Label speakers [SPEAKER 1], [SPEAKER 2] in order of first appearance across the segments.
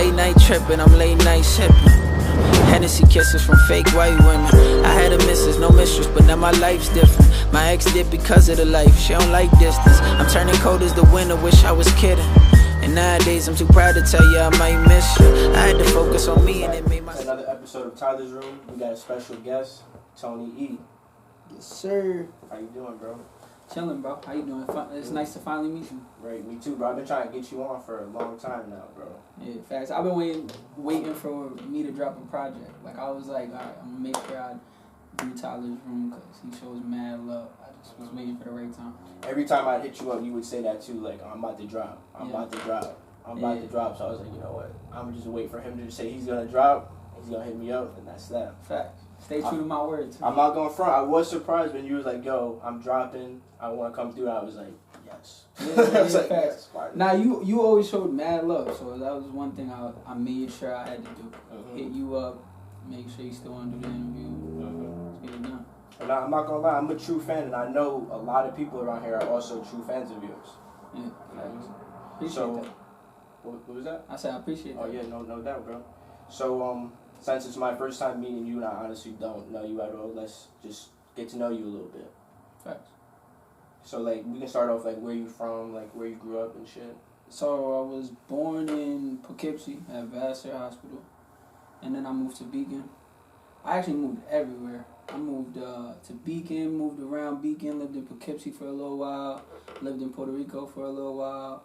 [SPEAKER 1] late night tripping, I'm late night sipping. Hennessy kisses from fake white women. I had a missus, no mistress, but now my life's different. My ex did because of the life, she don't like distance. I'm turning cold as the winter, wish I was kidding. And nowadays I'm too proud to tell you I might miss you. I had to focus on me and it made my...
[SPEAKER 2] Another episode of Tyler's Room. We got a special guest, Tony E.
[SPEAKER 3] Yes, sir.
[SPEAKER 2] How you doing, bro?
[SPEAKER 3] Chilling, bro. How you doing? It's nice to finally meet you.
[SPEAKER 2] Right, me too, bro. I've been trying to get you on for a long time now, bro.
[SPEAKER 3] Yeah, facts. I've been waiting for me to drop a project. Like, I was like, all right, I'm going to make sure I do Tyler's Room because he shows mad love. I just was waiting for the right time.
[SPEAKER 2] Every time I'd hit you up, you would say that too, like, I'm about to drop. I'm about to drop. I'm about to drop. So I was like, you know what? I'm going to just wait for him to say he's going to drop. He's going to hit me up, and that's that.
[SPEAKER 3] Facts. Stay true to my words.
[SPEAKER 2] I'm not going front. I was surprised when you was like, yo, I'm dropping. I want to come through. I was like, yes.
[SPEAKER 3] I was like, yes. Now, you always showed mad love, so that was one thing I made sure I had to do. Hit you up, make sure you still want to do the interview. Let's get it done.
[SPEAKER 2] And I'm not going to lie, I'm a true fan, and I know a lot of people around here are also true fans of yours.
[SPEAKER 3] Yeah, appreciate that.
[SPEAKER 2] What was that?
[SPEAKER 3] I said I appreciate that.
[SPEAKER 2] Oh, yeah, no doubt, bro. So, since it's my first time meeting you and I honestly don't know you at all, let's just get to know you a little bit.
[SPEAKER 3] Facts.
[SPEAKER 2] So, like, we can start off, like, where you from, like, where you grew up and shit.
[SPEAKER 3] So, I was born in Poughkeepsie at Vassar Hospital, and then I moved to Beacon. I actually moved everywhere. I moved to Beacon, moved around Beacon, lived in Poughkeepsie for a little while, lived in Puerto Rico for a little while,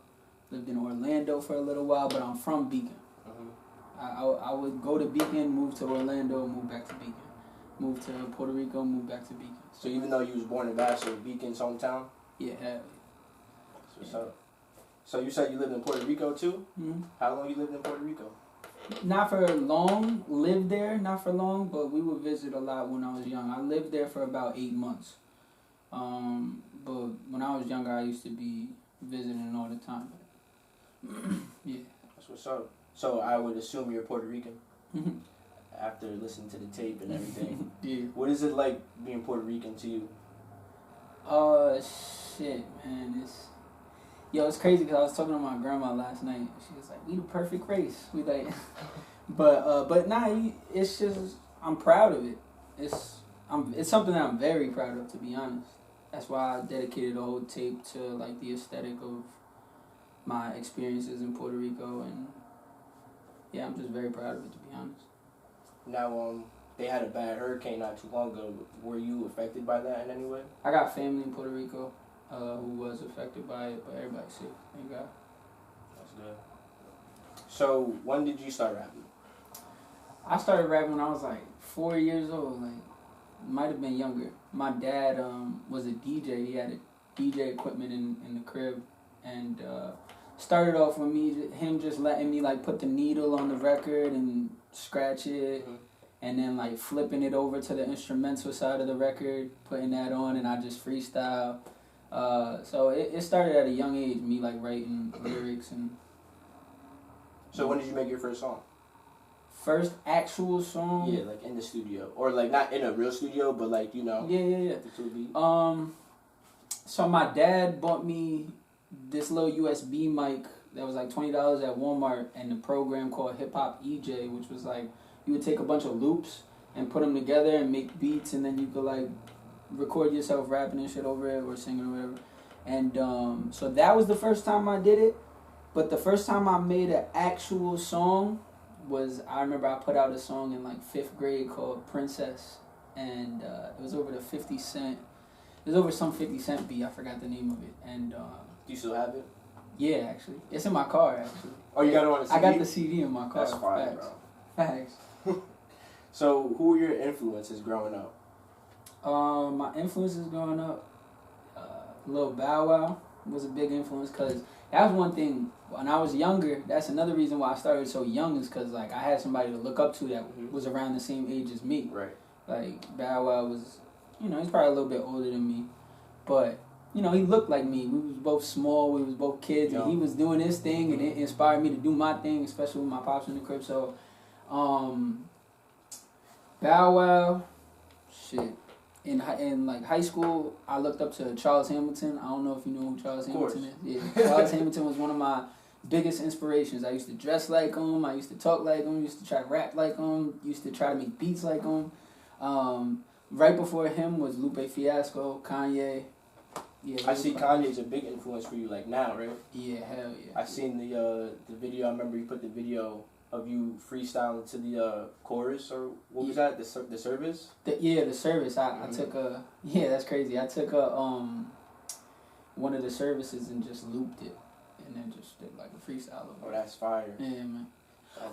[SPEAKER 3] lived in Orlando for a little while, but I'm from Beacon. I would go to Beacon, move to Orlando, move back to Beacon. Move to Puerto Rico, move back to Beacon.
[SPEAKER 2] So even though you was born in Vassar, Beacon's hometown?
[SPEAKER 3] Yeah, hell
[SPEAKER 2] yeah. So you said you lived in Puerto Rico too?
[SPEAKER 3] Mm-hmm.
[SPEAKER 2] How long you lived in Puerto Rico?
[SPEAKER 3] Not for long, lived there, not for long, but we would visit a lot when I was young. I lived there for about 8 months. But when I was younger, I used to be visiting all the time. Yeah.
[SPEAKER 2] That's what's up. So I would assume you're Puerto Rican
[SPEAKER 3] Mm-hmm.
[SPEAKER 2] after listening to the tape and everything.
[SPEAKER 3] Yeah.
[SPEAKER 2] What is it like being Puerto Rican to you?
[SPEAKER 3] Shit, man. It's crazy because I was talking to my grandma last night. She was like, "We the perfect race." We like, but nah. It's just I'm proud of it. It's something that I'm very proud of, to be honest. That's why I dedicated the whole tape to like the aesthetic of my experiences in Puerto Rico, and yeah, I'm just very proud of it, to be honest.
[SPEAKER 2] Now, they had a bad hurricane not too long ago. Were you affected by that in any way?
[SPEAKER 3] I got family in Puerto Rico who was affected by it, but everybody's safe, thank God.
[SPEAKER 2] That's good. So, when did you start rapping?
[SPEAKER 3] I started rapping when I was like 4 years old, like, might have been younger. My dad was a DJ. He had a DJ equipment in the crib, and started off with him just letting me like put the needle on the record and scratch it, and then like flipping it over to the instrumental side of the record, putting that on, and I just freestyle. So it started at a young age, me like writing lyrics and.
[SPEAKER 2] So when did you make your first song?
[SPEAKER 3] First actual song?
[SPEAKER 2] Yeah, like in the studio, or like not in a real studio, but like you know.
[SPEAKER 3] Yeah. So my dad bought me this little USB mic that was like $20 at Walmart, and the program called Hip Hop EJ, which was like you would take a bunch of loops and put them together and make beats, and then you could like record yourself rapping and shit over it or singing or whatever. And so that was the first time I did it. But the first time I made an actual song was, I remember I put out a song in like 5th grade called Princess, and it was over the 50 Cent. It was over some 50 Cent beat. I forgot the name of it. And
[SPEAKER 2] do you still have it?
[SPEAKER 3] Yeah, actually, it's in my car. Actually.
[SPEAKER 2] Oh, you got it on a CD?
[SPEAKER 3] I got the CD in my car.
[SPEAKER 2] That's fine,
[SPEAKER 3] Facts.
[SPEAKER 2] bro.
[SPEAKER 3] Facts.
[SPEAKER 2] So, who were your influences growing up?
[SPEAKER 3] My influences growing up, Lil Bow Wow was a big influence, because that was one thing when I was younger. That's another reason why I started so young, is because like I had somebody to look up to that was around the same age as me.
[SPEAKER 2] Right.
[SPEAKER 3] Like Bow Wow was, he's probably a little bit older than me, but he looked like me. We was both small. We was both kids, and he was doing his thing, and it inspired me to do my thing, especially with my pops in the crib. So, Bow Wow, shit. In like high school, I looked up to Charles Hamilton. I don't know if you know who Charles Hamilton is. Yeah, Charles Hamilton was one of my biggest inspirations. I used to dress like him. I used to talk like him. Used to try to rap like him. Used to try to make beats like him. Right before him was Lupe Fiasco, Kanye. Yeah,
[SPEAKER 2] I see Kanye's a big influence for you, like now, right?
[SPEAKER 3] Yeah, hell yeah.
[SPEAKER 2] I seen the video. I remember you put the video of you freestyling to the chorus, or what was that? The service?
[SPEAKER 3] The service. I took a that's crazy. I took a one of the services and just looped it, and then just did like a freestyle.
[SPEAKER 2] Oh, that's fire.
[SPEAKER 3] Yeah, man.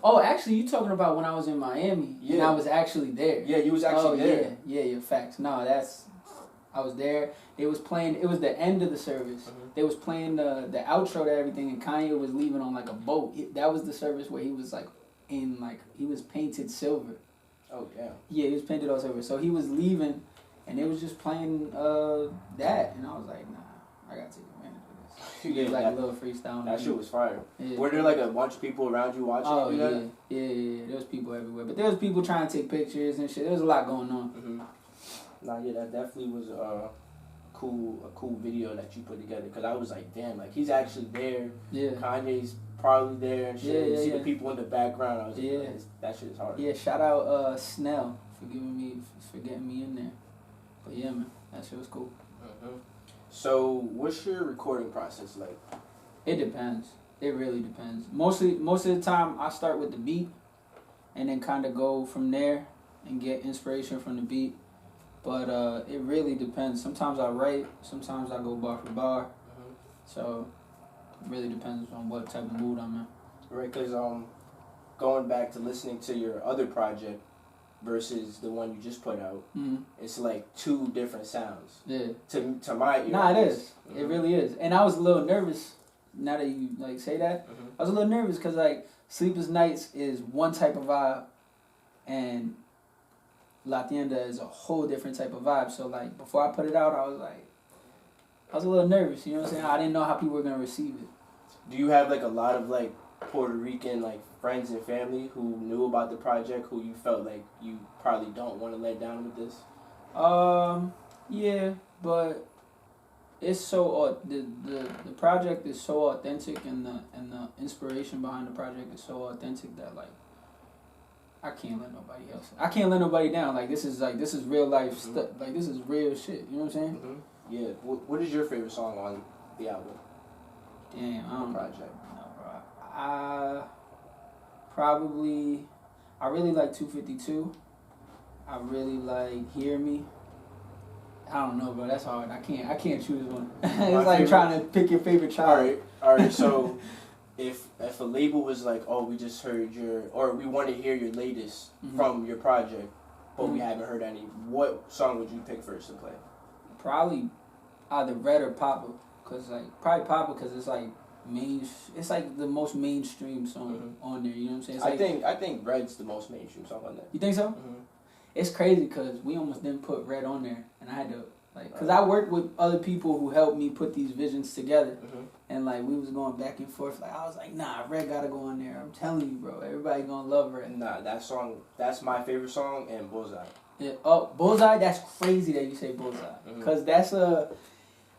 [SPEAKER 3] Oh, actually, you talking about when I was in Miami?
[SPEAKER 2] Yeah,
[SPEAKER 3] and I was actually there.
[SPEAKER 2] Yeah, you was actually there.
[SPEAKER 3] Yeah. Facts. No, I was there. They was playing. It was the end of the service. They was playing the outro to everything, and Kanye was leaving on like a boat. That was the service where he was like he was painted silver.
[SPEAKER 2] Oh damn.
[SPEAKER 3] Yeah, he was painted all silver. So he was leaving, and they was just playing that, and I was like, nah, I gotta take advantage of this. He did like a little freestyle.
[SPEAKER 2] That shit was fire.
[SPEAKER 3] Yeah.
[SPEAKER 2] Were there like a bunch of people around you watching?
[SPEAKER 3] Oh
[SPEAKER 2] yeah.
[SPEAKER 3] Yeah. There was people everywhere, but there was people trying to take pictures and shit. There was a lot going on.
[SPEAKER 2] Nah, yeah, that definitely was a cool video that you put together. Cause I was like, damn, like he's actually there.
[SPEAKER 3] Yeah.
[SPEAKER 2] Kanye's probably there and shit.
[SPEAKER 3] Yeah,
[SPEAKER 2] you see
[SPEAKER 3] yeah.
[SPEAKER 2] the people in the background. I was like,
[SPEAKER 3] Yeah.
[SPEAKER 2] man, that shit is hard.
[SPEAKER 3] Yeah, shout out Snell for getting me in there. But yeah, man, that shit was cool.
[SPEAKER 2] So, what's your recording process like?
[SPEAKER 3] It depends. It really depends. Most of the time, I start with the beat, and then kind of go from there and get inspiration from the beat. But it really depends. Sometimes I write. Sometimes I go bar for bar. So it really depends on what type of mood I'm in. Right,
[SPEAKER 2] because going back to listening to your other project versus the one you just put out, it's like two different sounds.
[SPEAKER 3] Yeah.
[SPEAKER 2] To my ear.
[SPEAKER 3] Nah, it is. It really is. And I was a little nervous. Now that you like say that, I was a little nervous because like Sleepless Nights is one type of vibe, and La Tienda is a whole different type of vibe. So like before I put it out, I was a little nervous. You know what I'm saying? I didn't know how people were gonna receive it.
[SPEAKER 2] Do you have like a lot of like Puerto Rican like friends and family who knew about the project, who you felt like you probably don't want to let down with this?
[SPEAKER 3] Yeah, but it's so the project is so authentic, and the inspiration behind the project is so authentic that like I can't let nobody else. I can't let nobody down. Like this is real life stuff. Like this is real shit. You know what I'm saying?
[SPEAKER 2] Yeah. What is your favorite song on the album?
[SPEAKER 3] Damn, I don't
[SPEAKER 2] project.
[SPEAKER 3] No, bro. I really like 252. I really like Hear Me. I don't know, bro. That's hard. I can't choose one. It's like trying to pick your favorite child.
[SPEAKER 2] All right. So, if a label was like, "Oh, we just heard or we want to hear your latest from your project, but we haven't heard any," what song would you pick first to play?
[SPEAKER 3] Probably either Red or Papa, probably Papa because it's like it's like the most mainstream song on there. You know what I'm saying?
[SPEAKER 2] I think Red's the most mainstream song on there.
[SPEAKER 3] You think so? It's crazy because we almost didn't put Red on there, and I had to because I worked with other people who helped me put these visions together, and like we was going back and forth. Like I was like, nah, Red gotta go on there. I'm telling you, bro, everybody gonna love Red.
[SPEAKER 2] Nah, that song, that's my favorite song, and Bullseye.
[SPEAKER 3] Yeah. Oh, Bullseye. That's crazy that you say Bullseye, because that's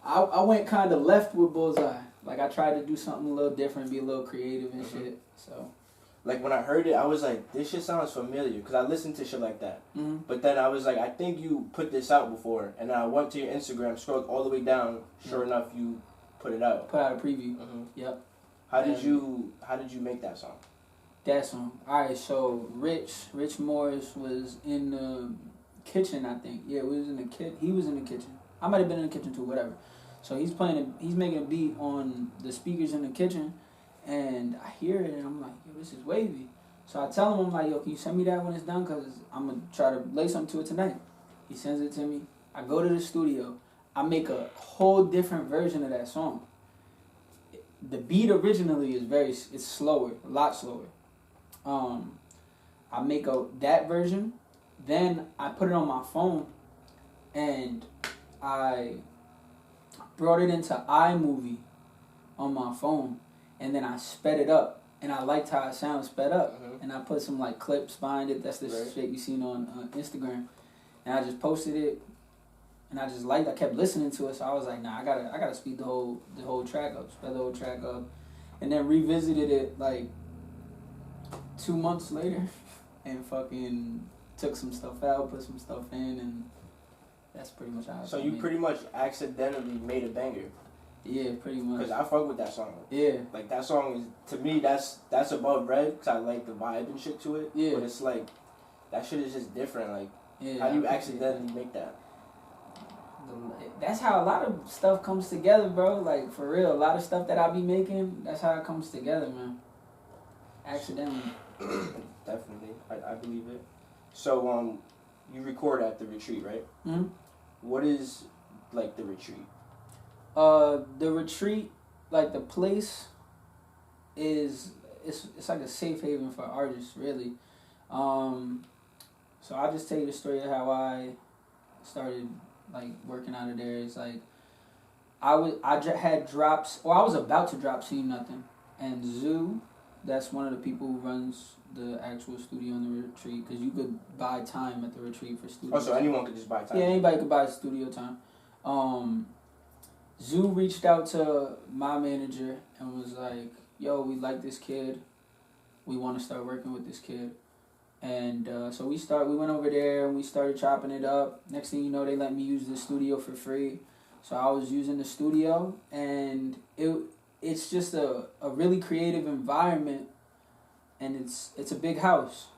[SPEAKER 3] I went kind of left with Bullseye. Like I tried to do something a little different, be a little creative and shit. So.
[SPEAKER 2] Like, when I heard it, I was like, this shit sounds familiar, because I listened to shit like that. But then I was like, I think you put this out before. And then I went to your Instagram, scrolled all the way down. Sure enough, you put it out.
[SPEAKER 3] Put out a preview. Yep.
[SPEAKER 2] How did you make that song?
[SPEAKER 3] That song. All right, so Rich Morris was in the kitchen, I think. Yeah, we was in the he was in the kitchen. I might have been in the kitchen too, whatever. So he's making a beat on the speakers in the kitchen. And I hear it, and I'm like, yo, this is wavy. So I tell him, I'm like, yo, can you send me that when it's done? Because I'm going to try to lay something to it tonight. He sends it to me. I go to the studio. I make a whole different version of that song. The beat originally is it's slower, a lot slower. I make that version. Then I put it on my phone, and I brought it into iMovie on my phone. And then I sped it up, and I liked how it sounds sped up. And I put some like clips behind it. That's the shit you seen on Instagram. And I just posted it, and I just I kept listening to it. So I was like, nah, I gotta speed the whole track up, sped the whole track up. and then revisited it like 2 months later, and fucking took some stuff out, put some stuff in, and that's pretty much how.
[SPEAKER 2] So you pretty much accidentally made a banger.
[SPEAKER 3] Yeah, pretty much.
[SPEAKER 2] Cause I fuck with that song.
[SPEAKER 3] Yeah.
[SPEAKER 2] Like that song is, to me, that's above Red. Cause I like the vibe and shit to it.
[SPEAKER 3] Yeah.
[SPEAKER 2] But it's like that shit is just different. Like
[SPEAKER 3] Yeah.
[SPEAKER 2] how do you accidentally make that?
[SPEAKER 3] That's how a lot of stuff comes together, bro. Like for real, a lot of stuff that I be making, that's how it comes together, man. Accidentally.
[SPEAKER 2] Definitely, I believe it. So you record at the retreat, right?
[SPEAKER 3] Hmm.
[SPEAKER 2] What is like the retreat?
[SPEAKER 3] The retreat, like the place, is it's like a safe haven for artists, really. So I'll just tell you the story of how I started like working out of there. It's like I had drops, or I was about to drop See Nothing, and Zoo, that's one of the people who runs the actual studio in the retreat, because you could buy time at the retreat for studio.
[SPEAKER 2] Oh, so anyone could just buy time?
[SPEAKER 3] Yeah, anybody could buy studio time. Zoo reached out to my manager and was like, yo, we like this kid. We want to start working with this kid. And so we went over there and we started chopping it up. Next thing you know, they let me use the studio for free. So I was using the studio, and it's just a really creative environment, and it's a big house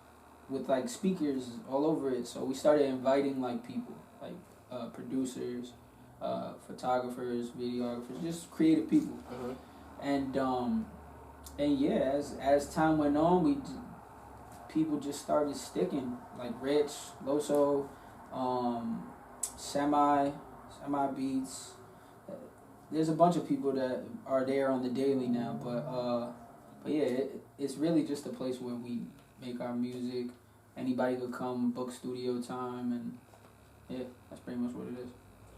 [SPEAKER 3] with like speakers all over it. So we started inviting like people, like producers, photographers, videographers, just creative people.
[SPEAKER 2] Mm-hmm.
[SPEAKER 3] And yeah, as time went on, people just started sticking, like Rich, Loso, Semi Beats. There's a bunch of people that are there on the daily now, but yeah, it's really just a place where we make our music. Anybody could come book studio time, and yeah, that's pretty much what it is.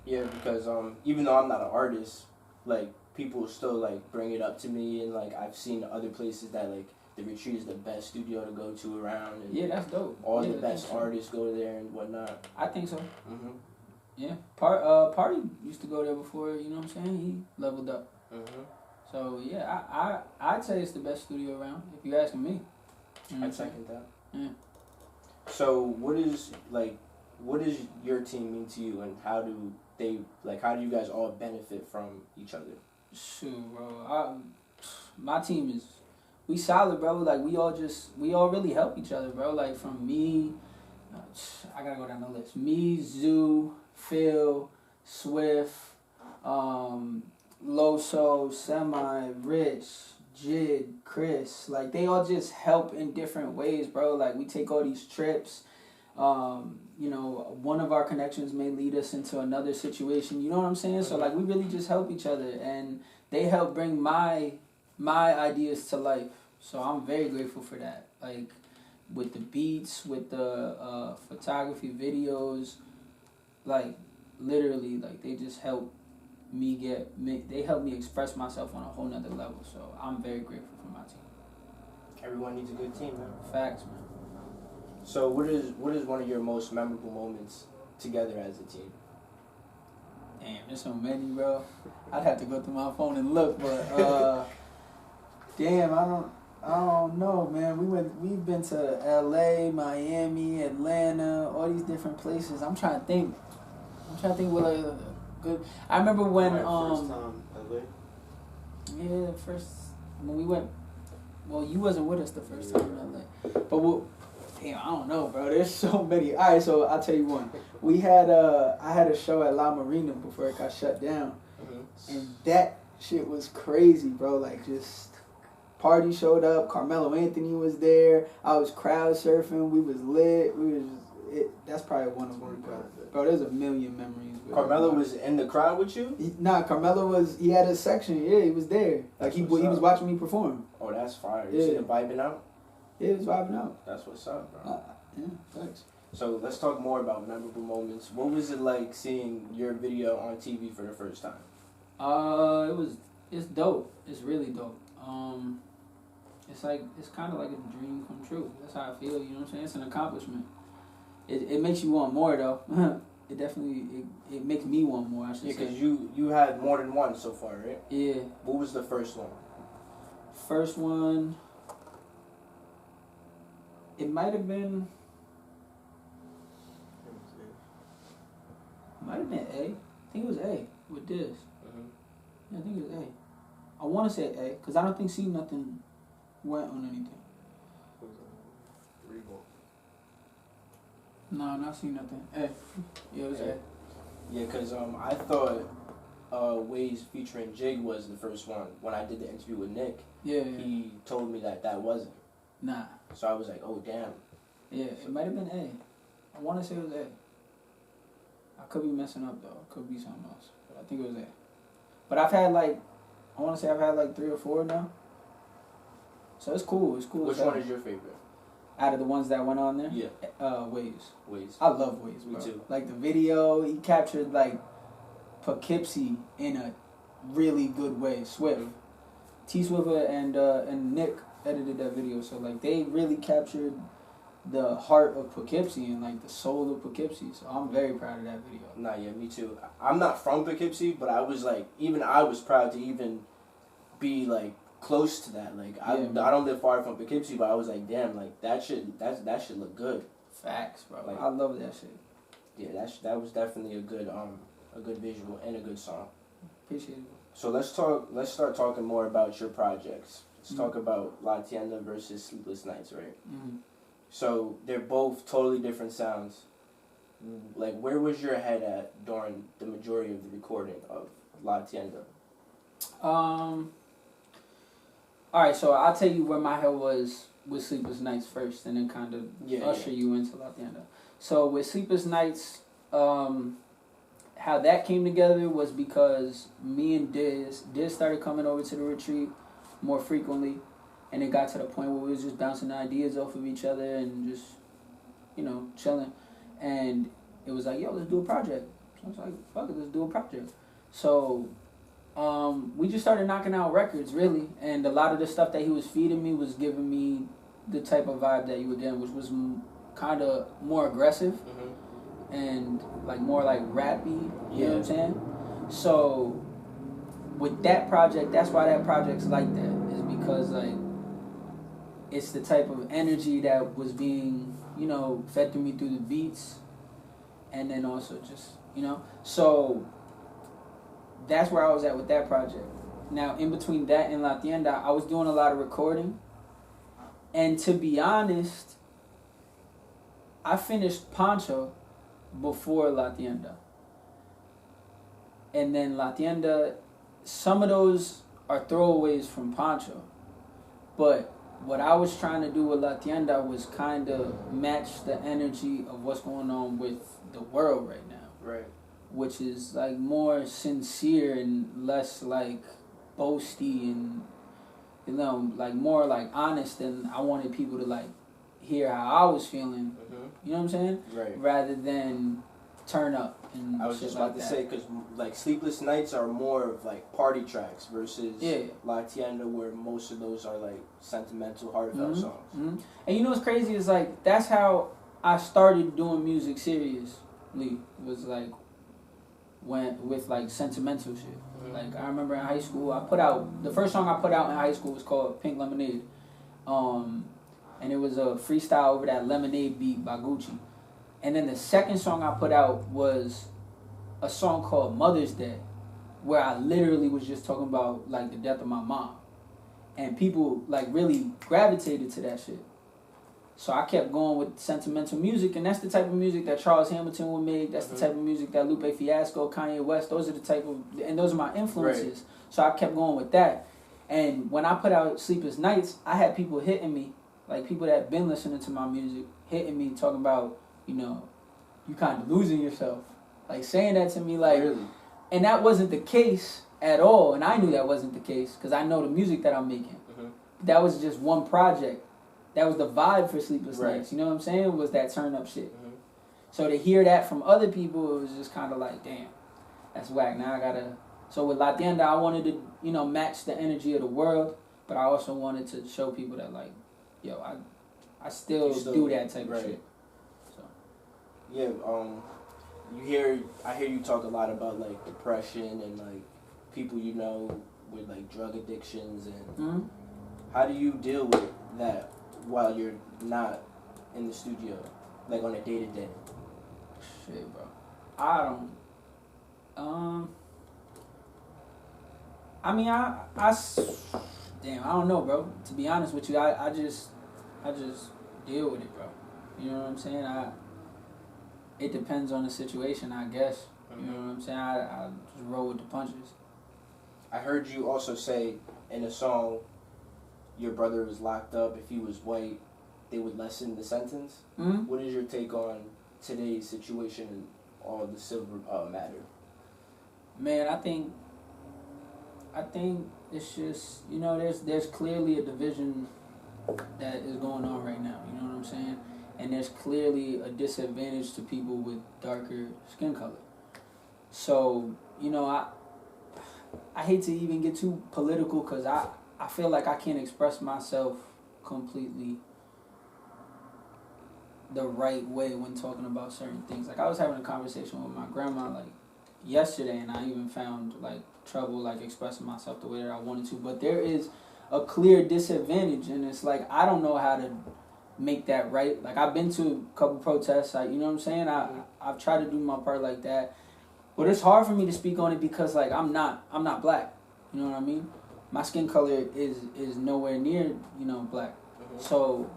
[SPEAKER 2] Yeah, because even though I'm not an artist, like people still like bring it up to me, and like I've seen other places that like the retreat is the best studio to go to around, and
[SPEAKER 3] yeah, that's dope.
[SPEAKER 2] all the best artists go there and whatnot.
[SPEAKER 3] I think so.
[SPEAKER 2] Mhm.
[SPEAKER 3] Yeah, Party used to go there before. You know what I'm saying? He leveled up.
[SPEAKER 2] Mhm.
[SPEAKER 3] So yeah, I'd say it's the best studio around, if you're asking me. You know
[SPEAKER 2] I second that.
[SPEAKER 3] Yeah.
[SPEAKER 2] So what does your team mean to you, and how do you guys all benefit from each other?
[SPEAKER 3] Shoot, bro. My team we solid, bro. Like we all really help each other, bro. Like from me, I gotta go down the list. Me, Zoo, Phil, Swift, Loso, Semi, Rich, Jid, Chris. Like they all just help in different ways, bro. Like we take all these trips. You know, one of our connections may lead us into another situation. You know what I'm saying? So like we really just help each other, and they help bring my ideas to life. So I'm very grateful for that. Like with the beats, with the photography, videos, like literally, like they just help me they help me express myself on a whole nother level. So I'm very grateful for my team.
[SPEAKER 2] Everyone needs a good team, man.
[SPEAKER 3] Facts, man.
[SPEAKER 2] So what is one of your most memorable moments together as a team?
[SPEAKER 3] Damn, there's so many, bro. I'd have to go through my phone and look, but damn, I don't know, man. We've been to LA, Miami, Atlanta, all these different places. I'm trying to think what like a good. I remember when
[SPEAKER 2] first time LA.
[SPEAKER 3] Yeah, when we went. Well, you wasn't with us the first time in LA, but damn, I don't know, bro. There's so many. All right, so I'll tell you one. I had a show at La Marina before it got shut down, and that shit was crazy, bro. Like just. Party showed up. Carmelo Anthony was there. I was crowd surfing. We was lit. That's probably one of them, bro. There's a million memories.
[SPEAKER 2] Carmelo was in the crowd with you?
[SPEAKER 3] Carmelo he had a section. Yeah, he was there. Like he was watching me perform.
[SPEAKER 2] Oh, that's fire. You see him vibing out?
[SPEAKER 3] Yeah, he was vibing out.
[SPEAKER 2] That's what's up, bro.
[SPEAKER 3] Yeah, thanks.
[SPEAKER 2] So let's talk more about memorable moments. What was it like seeing your video on TV for the first time?
[SPEAKER 3] It's dope. It's really dope. It's kind of like a dream come true. That's how I feel. You know what I'm saying? It's an accomplishment. It makes you want more though. It definitely it makes me want more. I should say.
[SPEAKER 2] Yeah, because you had more than one so far, right?
[SPEAKER 3] Yeah.
[SPEAKER 2] What was the first one?
[SPEAKER 3] First one, it might have been A. I think it was A with this. Yeah, I think it was A. I want to say A because I don't think See Nothing went on anything. No, not See Nothing. A. Yeah, it was A.
[SPEAKER 2] Yeah, because I thought Ways featuring Jig was the first one. When I did the interview with Nick, he told me that wasn't.
[SPEAKER 3] Nah.
[SPEAKER 2] So I was like, oh, damn.
[SPEAKER 3] Yeah, it might have been A. I want to say it was A. I could be messing up, though. It could be something else. But I think it was A. But I've had, like 3 or 4 now. So it's cool. It's cool.
[SPEAKER 2] Which one is your favorite?
[SPEAKER 3] Out of the ones that went on there?
[SPEAKER 2] Yeah.
[SPEAKER 3] Ways.
[SPEAKER 2] I
[SPEAKER 3] love Ways, bro.
[SPEAKER 2] Me too.
[SPEAKER 3] Like, the video, he captured, like, Poughkeepsie in a really good way. Swift. T Swiffer and Nick edited that video. So, like, they really captured the heart of Poughkeepsie and, like, the soul of Poughkeepsie. So I'm very proud of that video.
[SPEAKER 2] Nah, yeah, me too. I'm not from Poughkeepsie, but I was, like, even I was proud to even be, like, close to that. Like, I don't live far from Poughkeepsie, but I was like, damn, like, that should look good.
[SPEAKER 3] Facts, bro.
[SPEAKER 2] Like,
[SPEAKER 3] I love that shit.
[SPEAKER 2] Yeah, that was definitely a good visual and a good song.
[SPEAKER 3] Appreciate it.
[SPEAKER 2] So let's start talking more about your projects. Let's talk about La Tienda versus Sleepless Nights, right?
[SPEAKER 3] Mm-hmm.
[SPEAKER 2] So they're both totally different sounds. Like, where was your head at during the majority of the recording of La Tienda?
[SPEAKER 3] Alright, so I'll tell you where my head was with Sleepless Nights first and then kind of usher you into La Tienda. So with Sleepless Nights, how that came together was because me and Diz started coming over to the retreat more frequently, and it got to the point where we was just bouncing ideas off of each other and just, chilling. And it was like, yo, let's do a project. So I was like, fuck it, let's do a project. So we just started knocking out records, really, and a lot of the stuff that he was feeding me was giving me the type of vibe that you were getting, which was kind of more aggressive and like more like rappy, you know what I'm saying? So with that project, that's why that project's like that, is because like it's the type of energy that was being, fed to me through the beats, and then also just, so that's where I was at with that project. Now, in between that and La Tienda, I was doing a lot of recording, and to be honest, I finished Pancho before La Tienda. And then La Tienda, some of those are throwaways from Pancho. But what I was trying to do with La Tienda was kind of match the energy of what's going on with the world right now.
[SPEAKER 2] Right.
[SPEAKER 3] Which is like more sincere and less like boasty and, like more like honest, and I wanted people to like hear how I was feeling. You know what I'm saying?
[SPEAKER 2] Right.
[SPEAKER 3] Rather than turn up and
[SPEAKER 2] I was
[SPEAKER 3] shit
[SPEAKER 2] just about
[SPEAKER 3] like
[SPEAKER 2] to
[SPEAKER 3] that.
[SPEAKER 2] say, because like Sleepless Nights are more of like party tracks versus
[SPEAKER 3] Yeah.
[SPEAKER 2] La Tienda, where most of those are like sentimental, heartfelt songs.
[SPEAKER 3] Mm-hmm. And you know what's crazy is like that's how I started doing music seriously, was like with like sentimental shit. Like I remember in high school, the first song I put out in high school was called Pink Lemonade. And it was a freestyle over that Lemonade beat by Gucci. And then the second song I put out was a song called Mother's Day, where I literally was just talking about like the death of my mom. And people like really gravitated to that shit. So I kept going with sentimental music, and that's the type of music that Charles Hamilton would make. That's the type of music that Lupe Fiasco, Kanye West, those are my influences. Right. So I kept going with that. And when I put out Sleepless Nights, I had people hitting me, like people that had been listening to my music, hitting me, talking about, you kind of losing yourself. Like saying that to me, like, really? And that wasn't the case at all. And I knew that wasn't the case because I know the music that I'm making. That was just one project. That was the vibe for Sleepless Nights. You know what I'm saying? Was that turn up shit. So to hear that from other people, it was just kind of like, damn, that's whack. Now I gotta. So with La Tienda, I wanted to, match the energy of the world, but I also wanted to show people that, like, yo, I still do that type of shit. So.
[SPEAKER 2] Yeah. I hear you talk a lot about like depression and like people with like drug addictions and How do you deal with that while you're not in the studio, like on a day-to-day?
[SPEAKER 3] Shit, bro. I don't. I mean, damn, I don't know, bro. To be honest with you, I just deal with it, bro. You know what I'm saying? It depends on the situation, I guess. You know what I'm saying? I just roll with the punches.
[SPEAKER 2] I heard you also say in a song, your brother was locked up. If he was white, they would lessen the sentence.
[SPEAKER 3] Mm-hmm.
[SPEAKER 2] What is your take on today's situation and all the civil matter?
[SPEAKER 3] Man, I think it's just, you know, there's clearly a division that is going on right now. You know what I'm saying? And there's clearly a disadvantage to people with darker skin color. So, you know, I hate to even get too political because I feel like I can't express myself completely the right way when talking about certain things. Like, I was having a conversation with my grandma, like, yesterday, and I even found, like, trouble, like, expressing myself the way that I wanted to. But there is a clear disadvantage, and it's like, I don't know how to make that right. Like, I've been to a couple protests, like, you know what I'm saying? I've tried to do my part like that. But it's hard for me to speak on it because, like, I'm not black. You know what I mean? My skin color is nowhere near, you know, black. Mm-hmm. So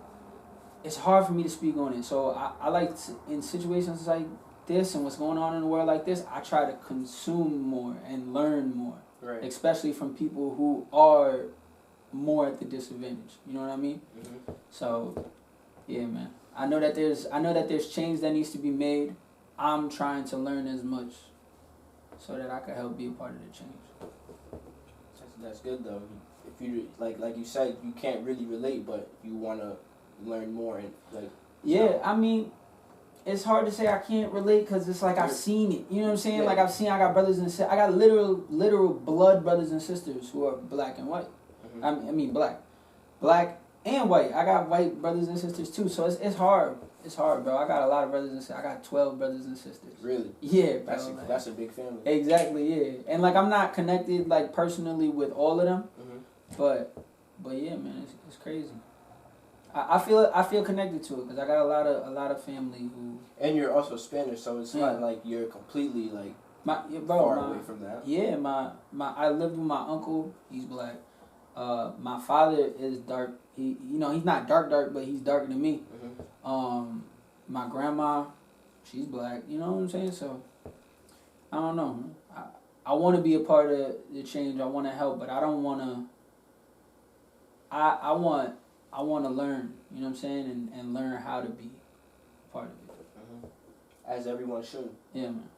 [SPEAKER 3] it's hard for me to speak on it. So I like to, in situations like this and what's going on in the world like this, I try to consume more and learn more.
[SPEAKER 2] Right.
[SPEAKER 3] Especially from people who are more at the disadvantage. You know what I mean? Mm-hmm. So yeah, man. I know that there's change that needs to be made. I'm trying to learn as much so that I can help be a part of the change.
[SPEAKER 2] That's good though. If you like you said, you can't really relate, but you want to learn more and like. Yeah,
[SPEAKER 3] I mean, it's hard to say I can't relate because it's like I've seen it. You know what I'm saying? Yeah. Like I got brothers and sisters. I got literal blood brothers and sisters who are black and white. Mm-hmm. I mean black and white. I got white brothers and sisters too. So it's hard. It's hard, bro. I got a lot of brothers and sisters. I got 12 brothers and sisters.
[SPEAKER 2] Really?
[SPEAKER 3] Yeah, bro.
[SPEAKER 2] That's a big family.
[SPEAKER 3] Exactly, yeah. And like I'm not connected like personally with all of them, but yeah, man, it's crazy. I feel connected to it because I got a lot of family who.
[SPEAKER 2] And you're also Spanish, so it's not like you're completely like far away from that.
[SPEAKER 3] Yeah, I lived with my uncle. He's black. My father is dark. He's not dark, but he's darker than me. Mm-hmm. My grandma, she's black. You know what I'm saying? So, I don't know. I want to be a part of the change. I want to help, but I don't want to. I want to learn. You know what I'm saying? And learn how to be part of it.
[SPEAKER 2] Mm-hmm. As everyone should.
[SPEAKER 3] Yeah, man.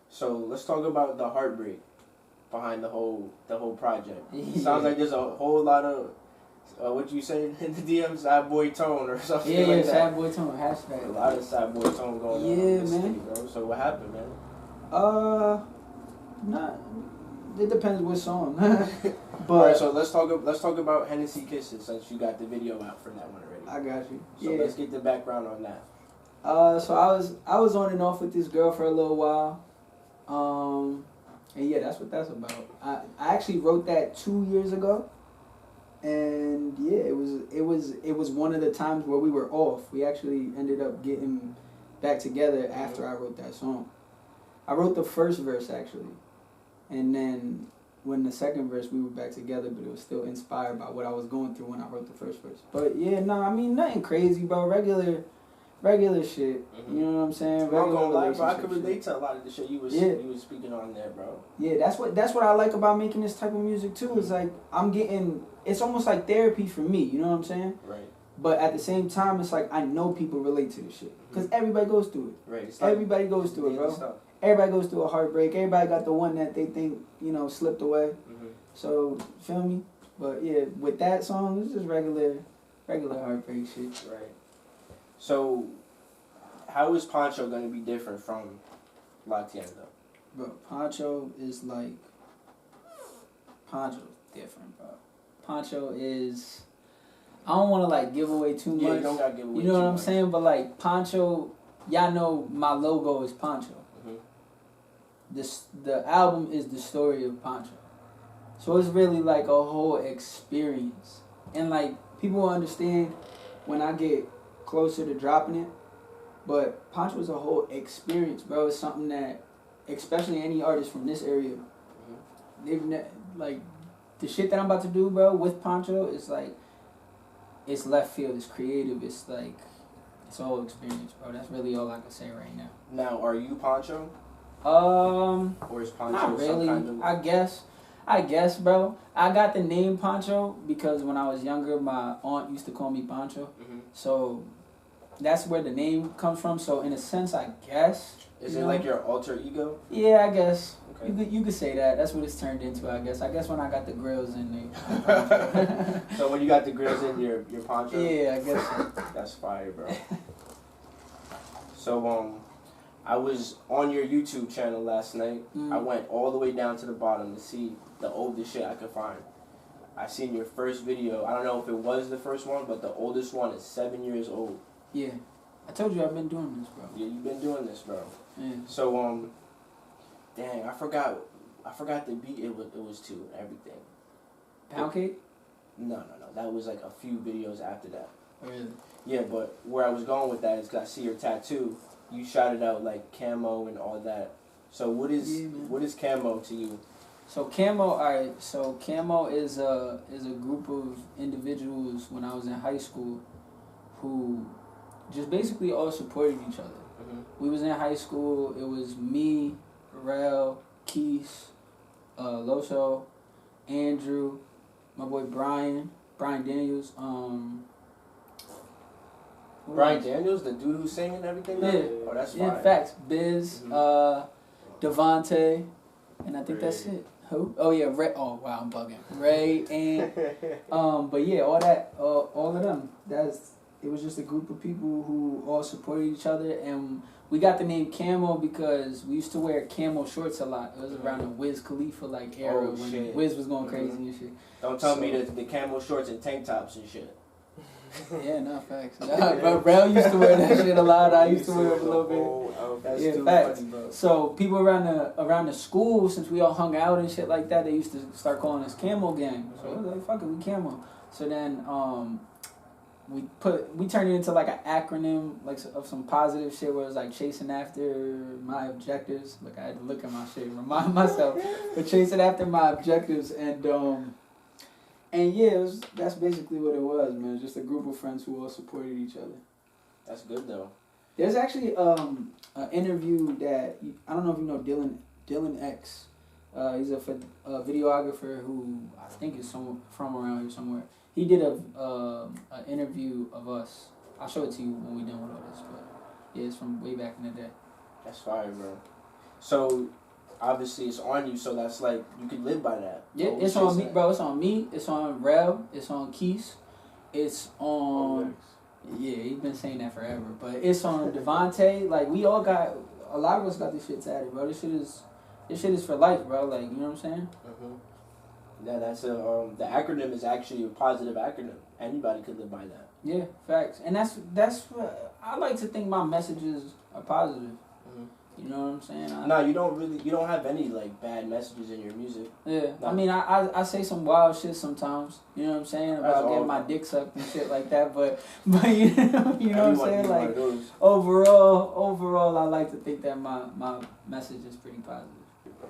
[SPEAKER 2] So let's talk about the heartbreak behind the whole project. Yeah. Sounds like there's a whole lot of what you say in the DM, sad boy tone or something like that.
[SPEAKER 3] Yeah, sad boy tone, hashtag.
[SPEAKER 2] A lot of sad boy tone going on in this city, bro. So what happened, man?
[SPEAKER 3] It depends which song. But
[SPEAKER 2] alright, so let's talk about Hennessy Kisses since you got the video out for that one already.
[SPEAKER 3] I got you.
[SPEAKER 2] So let's get the background on that.
[SPEAKER 3] So I was on and off with this girl for a little while. And yeah, that's what that's about. I actually wrote that 2 years ago. And yeah, it was one of the times where we were off. We actually ended up getting back together after I wrote that song. I wrote the first verse actually, and then when the second verse we were back together, but it was still inspired by what I was going through when I wrote the first verse. But yeah, I mean nothing crazy, bro. Regular shit. Mm-hmm. You know what I'm saying? Regular
[SPEAKER 2] relationship bro. I can relate to a lot of the shit you was speaking on there, bro.
[SPEAKER 3] Yeah, that's what I like about making this type of music too. Is like it's almost like therapy for me. You know what I'm saying?
[SPEAKER 2] Right.
[SPEAKER 3] But at the same time, it's like I know people relate to this shit because everybody goes through it.
[SPEAKER 2] Right.
[SPEAKER 3] Everybody goes through it, bro. Stuff. Everybody goes through a heartbreak. Everybody got the one that they think slipped away. Mm-hmm. So feel me? But yeah, with that song, it's just regular heartbreak shit.
[SPEAKER 2] Right. So, how is Pancho going to be different from La Tienda?
[SPEAKER 3] Bro, Pancho is different, bro. Pancho is, I don't want to give away too much.
[SPEAKER 2] Yeah, you don't got to give away too much.
[SPEAKER 3] You know what I'm saying? But Pancho, y'all know my logo is Pancho. Mm-hmm. The album is the story of Pancho. So it's really a whole experience and like people will understand when I get closer to dropping it. But Pancho is a whole experience, bro. It's something that, especially any artist from this area, like the shit that I'm about to do, bro, with Pancho is like, it's left field, it's creative, it's like, it's a whole experience, bro. That's really all I can say right now.
[SPEAKER 2] Now, are you Pancho? Or is Pancho
[SPEAKER 3] Not really.
[SPEAKER 2] some kind of...
[SPEAKER 3] I guess, bro. I got the name Pancho because when I was younger, my aunt used to call me Pancho. So that's where the name comes from. So in a sense, I guess.
[SPEAKER 2] Is it like your alter ego?
[SPEAKER 3] Yeah, I guess.
[SPEAKER 2] Okay.
[SPEAKER 3] You could say that. That's what it's turned into, I guess. I guess when I got the grills in there.
[SPEAKER 2] So when you got the grills in, your Pancho?
[SPEAKER 3] Yeah, I guess so.
[SPEAKER 2] That's fire, bro. So, I was on your YouTube channel last night. I went all the way down to the bottom to see the oldest shit I could find. I seen your first video. I don't know if it was the first one, but the oldest one is 7 years old.
[SPEAKER 3] Yeah. I told you I've been doing this, bro.
[SPEAKER 2] Yeah, you've been doing this, bro.
[SPEAKER 3] Yeah.
[SPEAKER 2] So, dang, I forgot the beat it was to and everything.
[SPEAKER 3] Pound cake?
[SPEAKER 2] No. That was like a few videos after that.
[SPEAKER 3] Really?
[SPEAKER 2] Yeah, but where I was going with that is because I see your tattoo. You shouted out like camo and all that. So what is camo to you?
[SPEAKER 3] So camo, alright. So camo is a group of individuals when I was in high school who just basically all supported each other. We was in high school. It was me, Rel, Keith, Loso, Andrew, my boy Brian Daniels.
[SPEAKER 2] Brian Daniels, the dude who's singing everything?
[SPEAKER 3] Yeah.
[SPEAKER 2] Oh, that's fine.
[SPEAKER 3] Yeah, facts. Biz, Devontae, and I think that's it. Who? Oh yeah, Ray. Oh wow, I'm bugging. Ray and but yeah, all of them. It was just a group of people who all supported each other, and we got the name Camo because we used to wear camo shorts a lot. It was around the Wiz Khalifa like era when Wiz was going crazy and shit.
[SPEAKER 2] Don't tell me the camo shorts and tank tops and shit.
[SPEAKER 3] Yeah, no, facts. But Rel used to wear that shit a lot. I used to wear it a little bit.
[SPEAKER 2] That's
[SPEAKER 3] yeah,
[SPEAKER 2] too
[SPEAKER 3] facts.
[SPEAKER 2] funny, bro.
[SPEAKER 3] So people around the school, since we all hung out and shit like that, they used to start calling us Camo Gang. So I was like, fuck it, we Camo. So then we turned it into like an acronym like of some positive shit where it was like chasing after my objectives. Like I had to look at my shit and remind myself, but chasing after my objectives and yeah, that's basically what it was, man. Just a group of friends who all supported each other.
[SPEAKER 2] That's good though.
[SPEAKER 3] There's actually an interview that I don't know if you know Dylan X. He's a videographer who I think is from around here somewhere. He did an interview of us. I'll show it to you when we're done with all this, but yeah, it's from way back in the day.
[SPEAKER 2] That's fire, bro. So obviously it's on you, so that's like you could live by that.
[SPEAKER 3] Yeah, it's on me, bro. It's on me. It's on Rel. It's on Keith. It's on. Yeah, he's been saying that forever, but it's on Devontae. Like we all got, a lot of us got this shit tatted, bro. This shit is for life, bro. Like you know what I'm saying?
[SPEAKER 2] Yeah, that's the acronym is actually a positive acronym. Anybody could live by that.
[SPEAKER 3] Yeah, facts, and that's what I like to think. My messages are positive. You know what I'm saying?
[SPEAKER 2] No, you don't have any like bad messages in your music.
[SPEAKER 3] Yeah,
[SPEAKER 2] no.
[SPEAKER 3] I mean, I say some wild shit sometimes. You know what I'm saying about getting my dick sucked and shit like that. But you know what I'm saying? Like overall, I like to think that my message is pretty positive.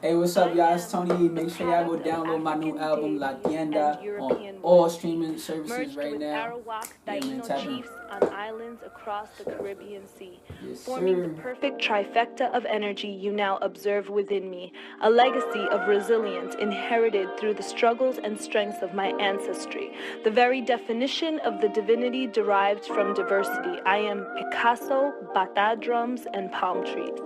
[SPEAKER 3] Hey, what's up, y'all? It's Tony E. Make sure y'all go download my new album, La Tienda, on all streaming services right now.
[SPEAKER 4] Yeah, man, chiefs on islands across the Caribbean Sea,
[SPEAKER 3] yes,
[SPEAKER 4] forming the perfect trifecta of energy you now observe within me, a legacy of resilience inherited through the struggles and strengths of my ancestry, the very definition of the divinity derived from diversity. I am Picasso, bata drums, and palm trees.